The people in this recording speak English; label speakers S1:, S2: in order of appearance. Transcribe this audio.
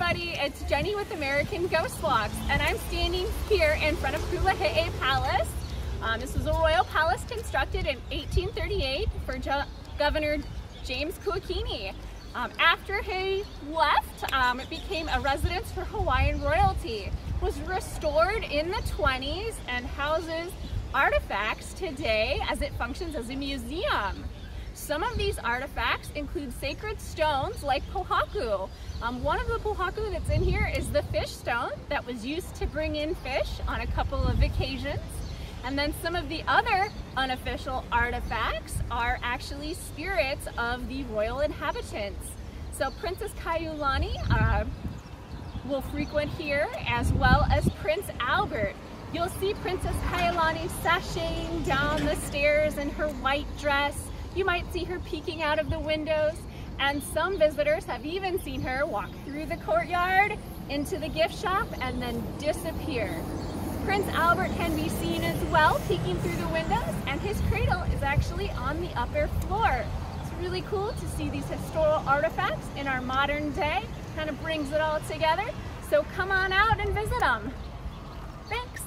S1: everybody, it's Jenny with American Ghost Walks, and I'm standing here in front of Hulihe Palace. This was a royal palace constructed in 1838 for Governor James Kuakini. After he left, it became a residence for Hawaiian royalty. It was restored in the 20s and houses artifacts today as it functions as a museum. Some of these artifacts include sacred stones like pohaku. One of the pohaku that's in here is the fish stone that was used to bring in fish on a couple of occasions. And then some of the other unofficial artifacts are actually spirits of the royal inhabitants. So Princess Kailua-Kona will frequent here, as well as Prince Albert. You'll see Princess Kailua-Kona sashaying down the stairs in her white dress. You might see her peeking out of the windows, and some visitors have even seen her walk through the courtyard into the gift shop and then disappear. Prince Albert can be seen as well peeking through the windows, and his cradle is actually on the upper floor. It's really cool to see these historical artifacts in our modern day. Kind of brings it all together. So come on out and visit them. Thanks.